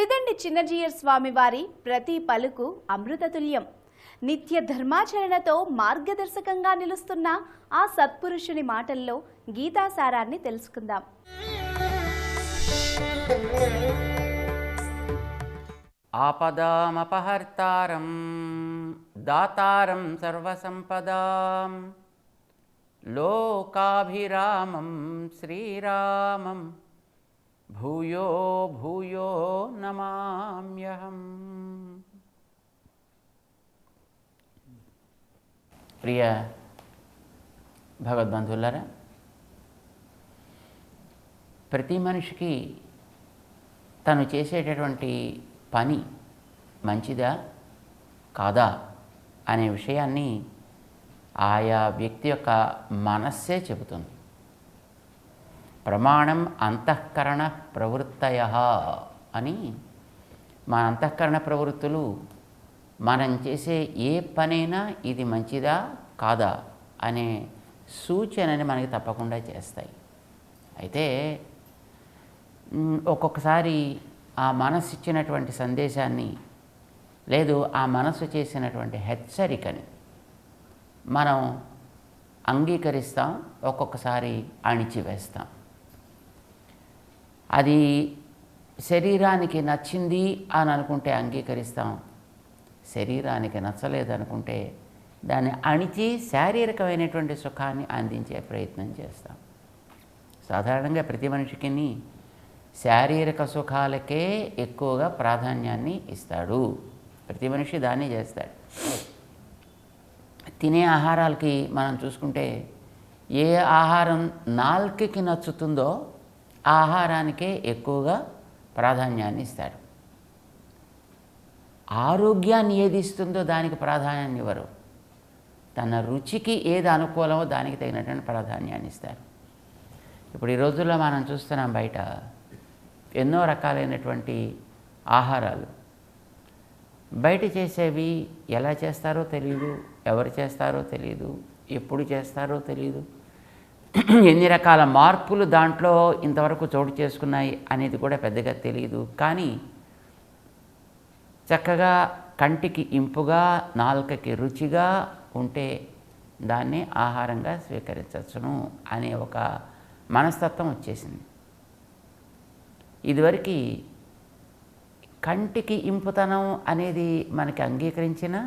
త్రిదండి చిన్నజీయర్ స్వామి వారి ప్రతి పలుకు అమృతతుల్యం. నిత్య ధర్మాచరణతో మార్గదర్శకంగా నిలుస్తున్న ఆ సత్పురుషుని మాటల్లో గీతాసారాన్ని తెలుసుకుందాం. ఆపదామపహర్తారం దాతారం సర్వసంపదాం లోకాభిరామం శ్రీరామం భూయో భూయో నమామ్యహం. ప్రియ భగవద్బంధువులారా, ప్రతి మనిషికి తను చేసేటటువంటి పని మంచిదా కాదా అనే విషయాన్ని ఆయా వ్యక్తి యొక్క మనస్సే చెబుతుంది. ప్రమాణం అంతఃకరణ ప్రవృత్తయః అని, మన అంతఃకరణ ప్రవృత్తులు మనం చేసే ఏ పనైనా ఇది మంచిదా కాదా అనే సూచనని మనకి తప్పకుండా చేస్తాయి. అయితే ఒక్కొక్కసారి ఆ మనసు ఇచ్చినటువంటి సందేశాన్ని, లేదు ఆ మనసు చేసినటువంటి హెచ్చరికని మనం అంగీకరిస్తాం, ఒక్కొక్కసారి అణిచివేస్తాం. అది శరీరానికి నచ్చింది అని అనుకుంటే అంగీకరిస్తాం, శరీరానికి నచ్చలేదనుకుంటే దాన్ని అణిచి శారీరకమైనటువంటి సుఖాన్ని అందించే ప్రయత్నం చేస్తాం. సాధారణంగా ప్రతి మనిషికి శారీరక సుఖాలకే ఎక్కువగా ప్రాధాన్యాన్ని ఇస్తాడు. ప్రతి మనిషి దాన్ని చేస్తాడు. తినే ఆహారాలకి మనం చూసుకుంటే ఏ ఆహారం నాలుకకి నచ్చుతుందో ఆ ఆహారానికే ఎక్కువగా ప్రాధాన్యాన్ని ఇస్తాడు. ఆరోగ్యాన్ని ఏది ఇస్తుందో దానికి ప్రాధాన్యాన్ని ఇవ్వరు. తన రుచికి ఏది అనుకూలమో దానికి తగినటువంటి ప్రాధాన్యాన్ని ఇస్తారు. ఇప్పుడు ఈ రోజుల్లో మనం చూస్తున్నాం, బయట ఎన్నో రకాలైనటువంటి ఆహారాలు బయట చేసేవి ఎలా చేస్తారో తెలియదు, ఎవరు చేస్తారో తెలియదు, ఎప్పుడు చేస్తారో తెలియదు, ఎన్ని రకాల మార్పులు దాంట్లో ఇంతవరకు చోటు చేసుకున్నాయి అనేది కూడా పెద్దగా తెలియదు. కానీ చక్కగా కంటికి ఇంపుగా, నాలుకకి రుచిగా ఉంటే దాన్ని ఆహారంగా స్వీకరించవచ్చును అనే ఒక మనస్తత్వం వచ్చేసింది. ఇదివరకు కంటికి ఇంపుతనం అనేది మనకి అంగీకరించిన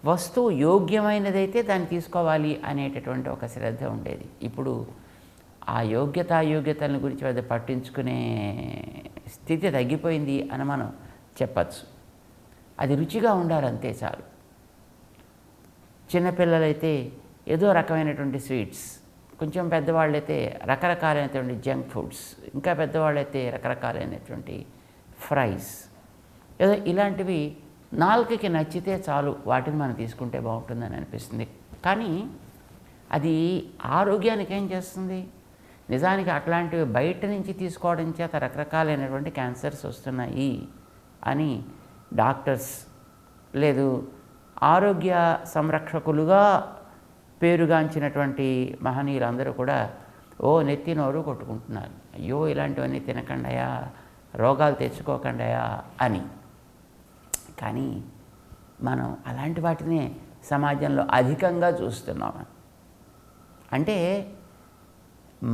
వస్తువు యోగ్యమైనదైతే దాన్ని తీసుకోవాలి అనేటటువంటి ఒక శ్రద్ధ ఉండేది. ఇప్పుడు ఆ అయోగ్యతల గురించి పెద్ద పట్టించుకునే స్థితి తగ్గిపోయింది అని మనం చెప్పచ్చు. అది రుచిగా ఉండాలి, అంతే చాలు. చిన్నపిల్లలైతే ఏదో రకమైనటువంటి స్వీట్స్, కొంచెం పెద్దవాళ్ళైతే రకరకాలైనటువంటి జంక్ ఫుడ్స్, ఇంకా పెద్దవాళ్ళైతే రకరకాలైనటువంటి ఫ్రైస్, ఏదో ఇలాంటివి నాలుకకి నచ్చితే చాలు, వాటిని మనం తీసుకుంటే బాగుంటుందని అనిపిస్తుంది. కానీ అది ఆరోగ్యానికి ఏం చేస్తుంది? నిజానికి అట్లాంటివి బయట నుంచి తీసుకోవడం చేత రకరకాలైనటువంటి క్యాన్సర్స్ వస్తున్నాయి అని డాక్టర్స్, లేదు ఆరోగ్య సంరక్షకులుగా పేరుగాంచినటువంటి మహనీయులందరూ కూడా నెత్తి నోరు కొట్టుకుంటున్నారు. అయ్యో ఇలాంటివన్నీ తినకండాయా, రోగాలు తెచ్చుకోకండాయా అని. కానీ మనం అలాంటి వాటినే సమాజంలో అధికంగా చూస్తున్నాం. అంటే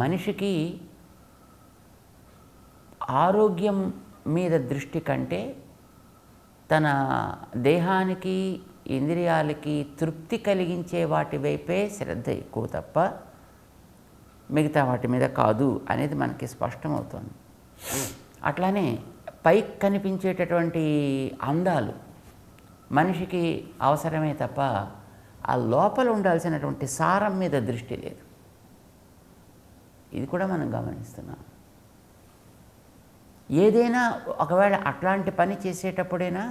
మనిషికి ఆరోగ్యం మీద దృష్టి కంటే తన దేహానికి, ఇంద్రియాలకి తృప్తి కలిగించే వాటి వైపే శ్రద్ధ ఎక్కువ తప్ప మిగతా వాటి మీద కాదు అనేది మనకి స్పష్టమవుతుంది. అట్లానే పైకి కనిపించేటటువంటి అందాలు మనిషికి అవసరమే తప్ప ఆ లోపల ఉండాల్సినటువంటి సారం మీద దృష్టి లేదు. ఇది కూడా మనం గమనిస్తున్నాం. ఏదైనా ఒకవేళ అట్లాంటి పని చేసేటప్పుడైనా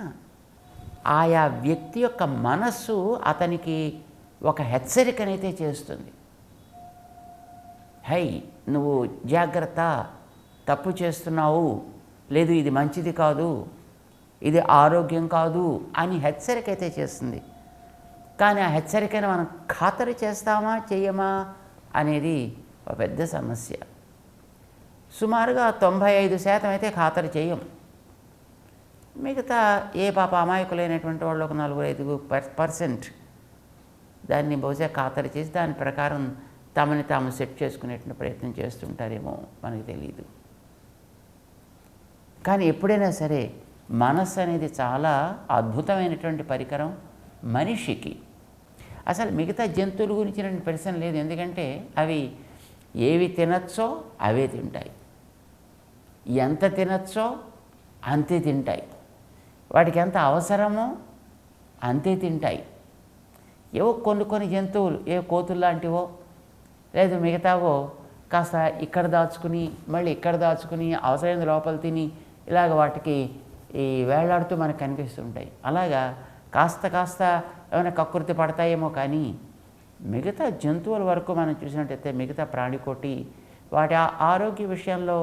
ఆయా వ్యక్తి యొక్క మనస్సు అతనికి ఒక హెచ్చరికనైతే చేస్తుంది. హై, నువ్వు జాగ్రత్త, తప్పు చేస్తున్నావు, లేదు ఇది మంచిది కాదు, ఇది ఆరోగ్యం కాదు అని హెచ్చరిక అయితే చేస్తుంది. కానీ ఆ హెచ్చరికను మనం ఖాతరు చేస్తామా చేయమా అనేది ఒక పెద్ద సమస్య. సుమారుగా 95% అయితే ఖాతరు చేయం. మిగతా ఏ పాప అమాయకులైనటువంటి వాళ్ళు ఒక 4-5% దాన్ని బహుశా ఖాతరు చేసి దాని ప్రకారం తమని తాము సెట్ చేసుకునేటువంటి ప్రయత్నం చేస్తుంటారేమో మనకు తెలియదు. కానీ ఎప్పుడైనా సరే మనస్సు అనేది చాలా అద్భుతమైనటువంటి పరికరం మనిషికి. అసలు మిగతా జంతువుల గురించిన ప్రశ్న లేదు, ఎందుకంటే అవి ఏవి తినచ్చో అవే తింటాయి, ఎంత తినచ్చో అంతే తింటాయి, వాటికి ఎంత అవసరమో అంతే తింటాయి. ఏవో కొన్ని జంతువులు ఏ కోతులు లాంటివో లేదు మిగతావో కాస్త ఇక్కడ దాచుకుని మళ్ళీ ఇక్కడ దాచుకుని అవసరమైన లోపల తిని ఇలాగ వాటికి ఈ వేళ్లాడుతూ మనకు కనిపిస్తుంటాయి. అలాగా కాస్త ఏమైనా కకృతి పడతాయేమో, కానీ మిగతా జంతువుల వరకు మనం చూసినట్టయితే మిగతా ప్రాణికోటి వాటి ఆరోగ్య విషయంలో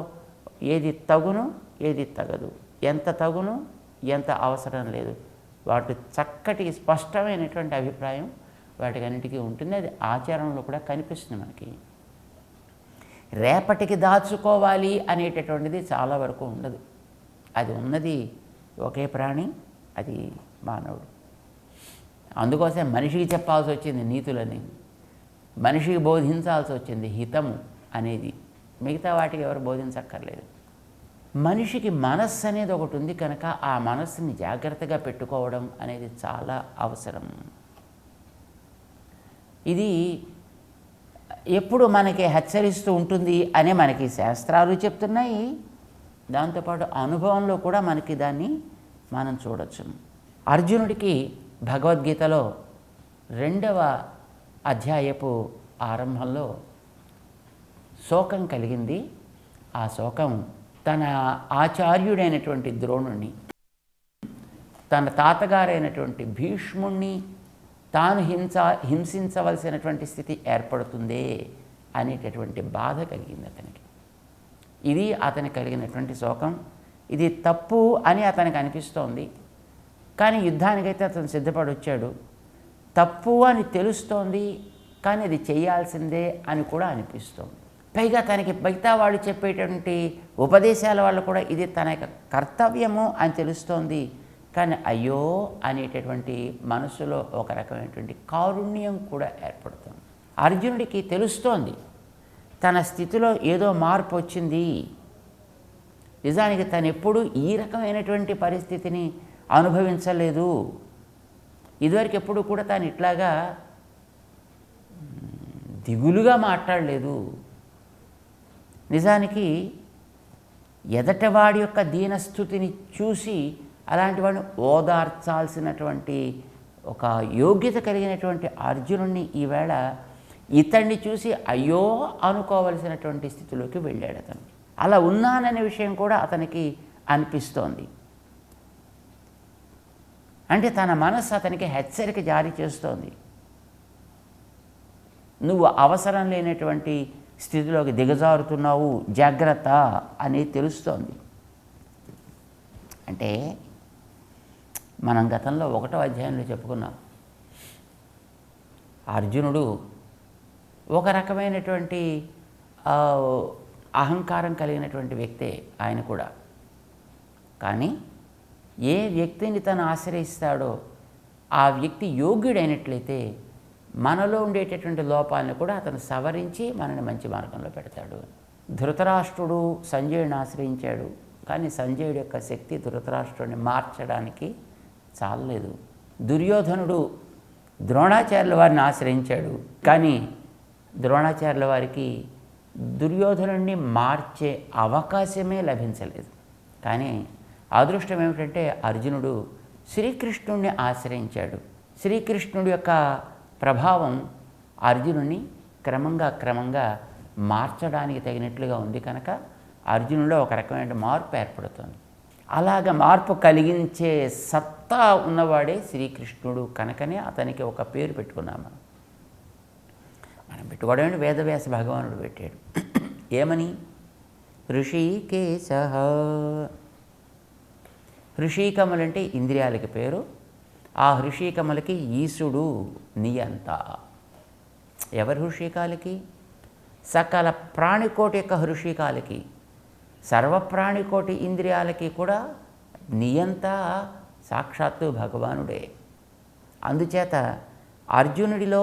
ఏది తగును ఏది తగదు, ఎంత తగును ఎంత అవసరం లేదు, వాటి చక్కటి స్పష్టమైనటువంటి అభిప్రాయం వాటికన్నిటికీ ఉంటుంది. అది ఆచరణలో కూడా కనిపిస్తుంది మనకి. రేపటికి దాచుకోవాలి అనేటటువంటిది చాలా వరకు ఉండదు. అది ఉన్నది ఒకే ప్రాణి, అది మానవుడు. అందుకోసం మనిషికి చెప్పాల్సి వచ్చింది నీతులని, మనిషికి బోధించాల్సి వచ్చింది హితము అనేది. మిగతా వాటికి ఎవరు బోధించక్కర్లేదు. మనిషికి మనస్సు అనేది ఒకటి ఉంది కనుక ఆ మనస్సుని జాగ్రత్తగా పెట్టుకోవడం అనేది చాలా అవసరం. ఇది ఎప్పుడు మనకి హెచ్చరిస్తూ ఉంటుంది అనే మనకి శాస్త్రాలు చెప్తున్నాయి. దాంతోపాటు అనుభవంలో కూడా మనకి దాన్ని మనం చూడొచ్చు. అర్జునుడికి భగవద్గీతలో 2వ అధ్యాయపు ఆరంభంలో శోకం కలిగింది. ఆ శోకం తన ఆచార్యుడైనటువంటి ద్రోణుణ్ణి, తన తాతగారైనటువంటి భీష్ముణ్ణి తాను హింసించవలసినటువంటి స్థితి ఏర్పడుతుందే అనేటటువంటి బాధ కలిగింది అతనికి. ఇది అతనికి కలిగినటువంటి శోకం. ఇది తప్పు అని అతనికి అనిపిస్తోంది, కానీ యుద్ధానికైతే అతను సిద్ధపడి వచ్చాడు. తప్పు అని తెలుస్తోంది, కానీ అది చేయాల్సిందే అని కూడా అనిపిస్తోంది. పైగా తనకి మిగతా వాళ్ళు చెప్పేటువంటి ఉపదేశాల వల్ల కూడా ఇది తన యొక్క కర్తవ్యము అని తెలుస్తోంది. కానీ అయ్యో అనేటటువంటి మనసులో ఒక రకమైనటువంటి కారుణ్యం కూడా ఏర్పడుతుంది. అర్జునుడికి తెలుస్తోంది తన స్థితిలో ఏదో మార్పు వచ్చింది. నిజానికి తను ఎప్పుడూ ఈ రకమైనటువంటి పరిస్థితిని అనుభవించలేదు. ఇదివరకు ఎప్పుడు కూడా తాను ఇట్లాగా దిగులుగా మాట్లాడలేదు. నిజానికి ఎదటవాడి యొక్క దీనస్థుతిని చూసి అలాంటి వాడిని ఓదార్చాల్సినటువంటి ఒక యోగ్యత కలిగినటువంటి అర్జునుడిని ఈవేళ ఇతన్ని చూసి అయ్యో అనుకోవలసినటువంటి స్థితిలోకి వెళ్ళాడు అతను. అలా ఉన్నాననే విషయం కూడా అతనికి అనిపిస్తోంది. అంటే తన మనస్సు అతనికి హెచ్చరిక జారీ చేస్తోంది, నువ్వు అవసరం లేనటువంటి స్థితిలోకి దిగజారుతున్నావు, జాగ్రత్త అని తెలుస్తోంది. అంటే మనం గతంలో 1వ అధ్యాయంలో చెప్పుకున్నాం, అర్జునుడు ఒక రకమైనటువంటి అహంకారం కలిగినటువంటి వ్యక్తే ఆయన కూడా. కానీ ఏ వ్యక్తిని తను ఆశ్రయిస్తాడో ఆ వ్యక్తి యోగ్యుడైనట్లయితే మనలో ఉండేటటువంటి లోపాలను కూడా అతను సవరించి మనని మంచి మార్గంలో పెడతాడు. ధృతరాష్ట్రుడు సంజయుడిని ఆశ్రయించాడు, కానీ సంజయుడి యొక్క శక్తి ధృతరాష్ట్రుడిని మార్చడానికి చాలలేదు. దుర్యోధనుడు ద్రోణాచార్యుల వారిని ఆశ్రయించాడు, కానీ ద్రోణాచార్యుల వారికి దుర్యోధనుడిని మార్చే అవకాశమే లభించలేదు. కానీ అదృష్టం ఏమిటంటే అర్జునుడు శ్రీకృష్ణుడిని ఆశ్రయించాడు. శ్రీకృష్ణుడి యొక్క ప్రభావం అర్జునుడిని క్రమంగా మార్చడానికి తగినట్లుగా ఉంది కనుక అర్జునుడిలో ఒక రకమైన మార్పు ఏర్పడుతుంది. అలాగ మార్పు కలిగించే సత్తా ఉన్నవాడే శ్రీకృష్ణుడు కనుకనే అతనికి ఒక పేరు పెట్టుకున్నాము. మనం పెట్టుకోవడం వేదవ్యాస భగవానుడు పెట్టాడు. ఏమని? ఋషికేశః. హృషీకములంటే ఇంద్రియాలకి పేరు. ఆ హృషీకములకి ఈశుడు నియంత. ఎవరి హృషీకాలకి? సకల ప్రాణికోటి యొక్క హృషీకాలకి, సర్వప్రాణికోటి ఇంద్రియాలకి కూడా నియంత సాక్షాత్తు భగవానుడే. అందుచేత అర్జునుడిలో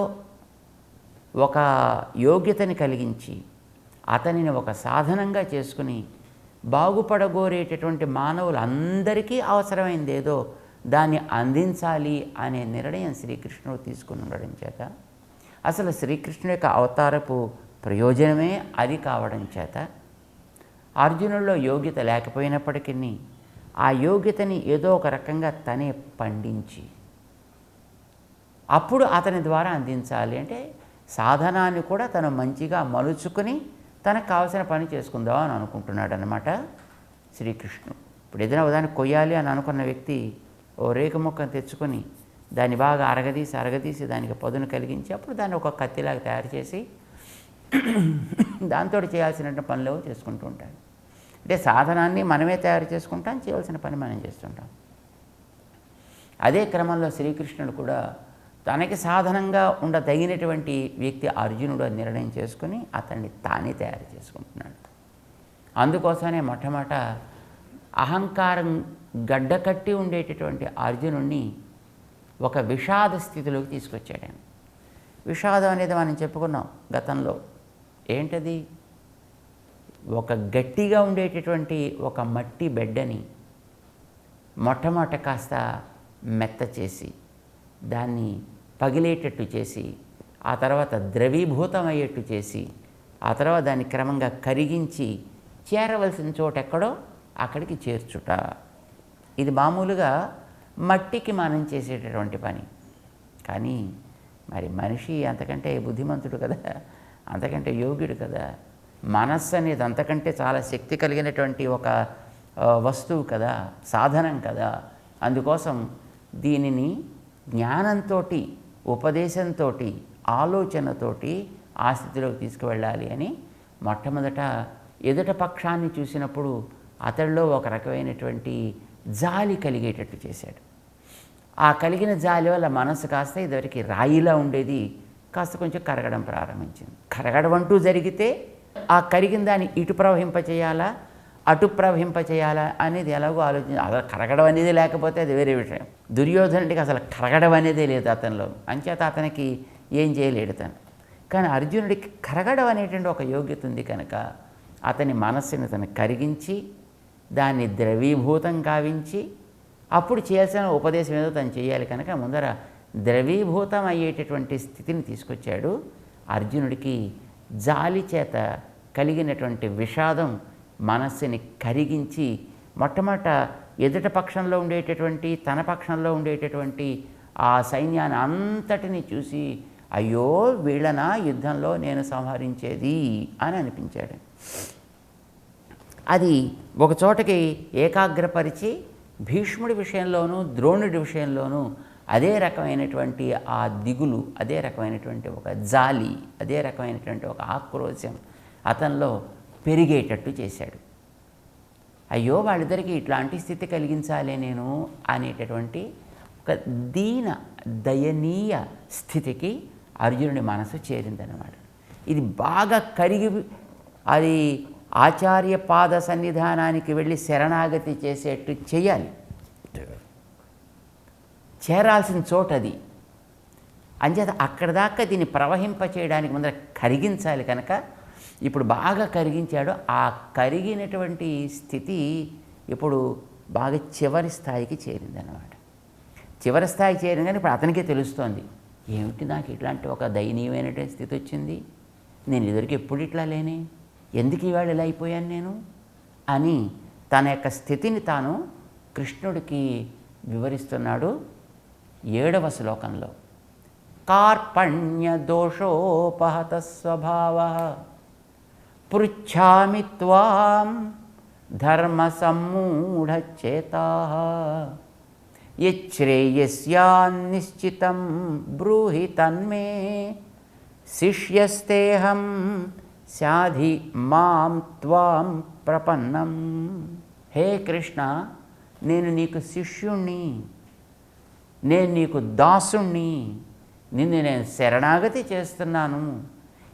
ఒక యోగ్యతని కలిగించి అతనిని ఒక సాధనంగా చేసుకుని బాగుపడగోరేటటువంటి మానవులందరికీ అవసరమైంది ఏదో దాన్ని అందించాలి అనే నిర్ణయం శ్రీకృష్ణుడు తీసుకుని ఉండడం చేత, అసలు శ్రీకృష్ణుడి యొక్క అవతారపు ప్రయోజనమే అది కావడం చేత, అర్జునుడిలో యోగ్యత లేకపోయినప్పటికీ ఆ యోగ్యతని ఏదో ఒక రకంగా తనే పండించి అప్పుడు అతని ద్వారా అందించాలి. అంటే సాధనాన్ని కూడా తను మంచిగా మలుచుకుని తనకు కావాల్సిన పని చేసుకుందాం అని అనుకుంటున్నాడు అన్నమాట శ్రీకృష్ణుడు. ఇప్పుడు ఏదైనా ఉదాహరణ కొయ్యాలి అని అనుకున్న వ్యక్తి ఓ రేకు మొక్కను తెచ్చుకొని దాన్ని బాగా అరగదీసి దానికి పదును కలిగించి అప్పుడు దాన్ని ఒక కత్తిలాగా తయారు చేసి దాంతో చేయాల్సిన పనులు చేసుకుంటూ ఉంటాడు. అంటే సాధనాన్ని మనమే తయారు చేసుకుంటాం, చేయాల్సిన పని మనం చేస్తుంటాం. అదే క్రమంలో శ్రీకృష్ణుడు కూడా తనకి సాధనంగా ఉండదగినటువంటి వ్యక్తి అర్జునుడు అని నిర్ణయం చేసుకుని అతన్ని తానే తయారు చేసుకుంటున్నాడు. అందుకోసమే మొట్టమొదట అహంకారం గడ్డకట్టి ఉండేటటువంటి అర్జునుడిని ఒక విషాద స్థితిలోకి తీసుకొచ్చాడు. విషాదం అనేది మనం చెప్పుకున్నాం గతంలో. ఏంటది? ఒక గట్టిగా ఉండేటటువంటి ఒక మట్టి బెడ్డని మొట్టమొదట కాస్త మెత్త చేసి దాన్ని పగిలేటట్టు చేసి ఆ తర్వాత ద్రవీభూతం అయ్యేట్టు చేసి ఆ తర్వాత దాన్ని క్రమంగా కరిగించి చేరవలసిన చోట ఎక్కడో అక్కడికి చేర్చుట. ఇది మామూలుగా మట్టికి మనం చేసేటటువంటి పని. కానీ మరి మనిషి అంతకంటే బుద్ధిమంతుడు కదా, అంతకంటే యోగ్యుడు కదా. మనస్సు అనేది అంతకంటే చాలా శక్తి కలిగినటువంటి ఒక వస్తువు కదా, సాధనం కదా. అందుకోసం దీనిని జ్ఞానంతో, ఉపదేశంతో, ఆలోచనతోటి ఆ స్థితిలోకి తీసుకువెళ్ళాలి అని మొట్టమొదట ఎదుట పక్షాన్ని చూసినప్పుడు అతడిలో ఒక రకమైనటువంటి జాలి కలిగేటట్టు చేశాడు. ఆ కలిగిన జాలి వల్ల మనసు కాస్త ఇదివరకు రాయిలా ఉండేది కాస్త కొంచెం కరగడం ప్రారంభించింది. కరగడం అంటూ జరిగితే ఆ కరిగిన దాన్ని ఇటు ప్రవహింపచేయాలా అటు ప్రవహింపచేయాలా అనేది ఎలాగో అసలు కరగడం అనేది లేకపోతే అది వేరే విషయం. దుర్యోధనుడికి అసలు కరగడం అనేదే లేదు అతనిలో, అంచేత అతనికి ఏం చేయలేడు తను. కానీ అర్జునుడికి కరగడం అనేటువంటి ఒక యోగ్యత ఉంది కనుక అతని మనస్సుని తను కరిగించి దాన్ని ద్రవీభూతం కావించి అప్పుడు చేయాల్సిన ఉపదేశం ఏదో తను చేయాలి కనుక ముందర ద్రవీభూతం అయ్యేటటువంటి స్థితిని తీసుకొచ్చాడు. అర్జునుడికి జాలి చేత కలిగినటువంటి విషాదం మనస్సుని కరిగించి మొట్టమొదట ఎదుట పక్షంలో ఉండేటటువంటి తన పక్షంలో ఉండేటటువంటి ఆ సైన్యాన్ని అంతటిని చూసి అయ్యో వీళ్ళనా యుద్ధంలో నేను సంహరించేది అని అనిపించాడు. అది ఒక చోటకి ఏకాగ్రపరిచి భీష్ముడి విషయంలోనూ ద్రోణుడి విషయంలోనూ అదే రకమైనటువంటి ఆ దిగులు, అదే రకమైనటువంటి ఒక జాలి, అదే రకమైనటువంటి ఒక ఆక్రోశం అతనిలో పెరిగేటట్టు చేశాడు. అయ్యో వాళ్ళిద్దరికీ ఇట్లాంటి స్థితి కలిగించాలే నేను అనేటటువంటి ఒక దీన దయనీయ స్థితికి అర్జునుడి మనసు చేరిందనమాట. ఇది బాగా కరిగి అది ఆచార్య పాద సన్నిధానానికి వెళ్ళి శరణాగతి చేసేట్టు చేయాలి. చేరాల్సిన చోటు అది. అంచేత అక్కడ దాకా దీన్ని ప్రవహింప చేయడానికి ముందర కరిగించాలి కనుక ఇప్పుడు బాగా కరిగించాడు. ఆ కరిగినటువంటి స్థితి ఇప్పుడు బాగా చివరి స్థాయికి చేరిందనమాట. చివరి స్థాయికి చేరింది కానీ ఇప్పుడు అతనికే తెలుస్తోంది, ఏమిటి నాకు ఇట్లాంటి ఒక దయనీయమైనటువంటి స్థితి వచ్చింది, నేను ఇదివరకు ఎప్పుడు ఇట్లా లేనే, ఎందుకు ఈవేళ ఇలా అయిపోయాను నేను అని తన యొక్క స్థితిని తాను కృష్ణుడికి వివరిస్తున్నాడు 7వ శ్లోకంలో. కార్పణ్య దోషోపహత స్వభావ పృచ్ఛామి త్వాం ధర్మ సమ్మూఢచేతా యశ్రేయస్యాన్నిశ్చితం బ్రూహి తన్మే శిష్యస్తేహం శాధి మాం త్వాం ప్రపన్నం. హే కృష్ణ, నేను నీకు శిష్యుణ్ణి, నేను నీకు దాసుణ్ణి, నిన్ను నేను శరణాగతి చేస్తున్నాను.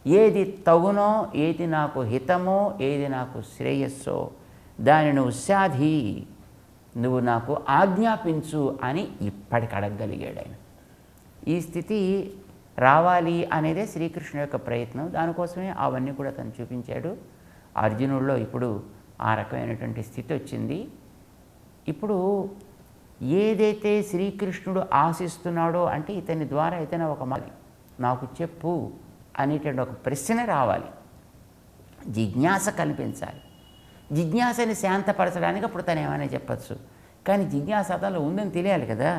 ఏది తగునో, ఏది నాకు హితమో, ఏది నాకు శ్రేయస్సో దాన్ని నువ్వు శాధి, నువ్వు నాకు ఆజ్ఞాపించు అని ఇప్పటికి అడగగలిగాడు ఆయన. ఈ స్థితి రావాలి అనేదే శ్రీకృష్ణుడి యొక్క ప్రయత్నం. దానికోసమే అవన్నీ కూడా తను చూపించాడు. అర్జునుడిలో ఇప్పుడు ఆ రకమైనటువంటి స్థితి వచ్చింది. ఇప్పుడు ఏదైతే శ్రీకృష్ణుడు ఆశిస్తున్నాడో అంటే ఇతని ద్వారా ఏదైనా ఒక మాది నాకు చెప్పు అనేటువంటి ఒక ప్రశ్న రావాలి, జిజ్ఞాస కల్పించాలి. జిజ్ఞాసని శాంతపరచడానికి అప్పుడు తను ఏమైనా చెప్పచ్చు. కానీ జిజ్ఞాస అతనిలో ఉందని తెలియాలి కదా.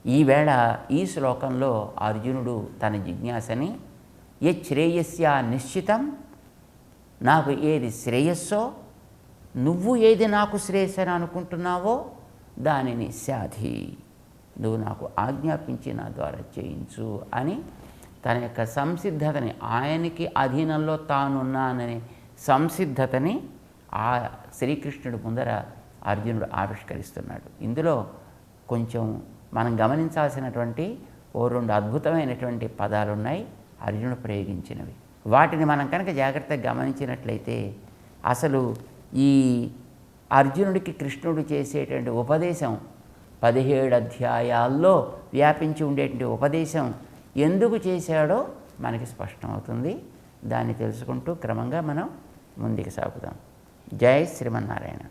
ఈవేళ ఈ శ్లోకంలో అర్జునుడు తన జిజ్ఞాసని శ్రేయస్య నిశ్చితం, నాకు ఏది శ్రేయస్సో, నువ్వు ఏది నాకు శ్రేయస్సని అనుకుంటున్నావో దానిని సాధి, నువ్వు నాకు ఆజ్ఞాపించి నా ద్వారా చేయించు అని తన యొక్క సంసిద్ధతని, ఆయనకి అధీనంలో తానున్నాననే సంసిద్ధతని ఆ శ్రీకృష్ణుడి ముందర అర్జునుడు ఆవిష్కరిస్తున్నాడు. ఇందులో కొంచెం మనం గమనించాల్సినటువంటి ఓ 2 అద్భుతమైనటువంటి పదాలు ఉన్నాయి అర్జునుడు ప్రయోగించినవి. వాటిని మనం కనుక జాగ్రత్తగా గమనించినట్లయితే అసలు ఈ అర్జునుడికి కృష్ణుడు చేసేటువంటి ఉపదేశం 17 అధ్యాయాల్లో వ్యాపించి ఉండేటువంటి ఉపదేశం ఎందుకు చేశాడో మనకి స్పష్టమవుతుంది. దాన్ని తెలుసుకుంటూ క్రమంగా మనం ముందుకు సాగుదాం. జై శ్రీమన్నారాయణ.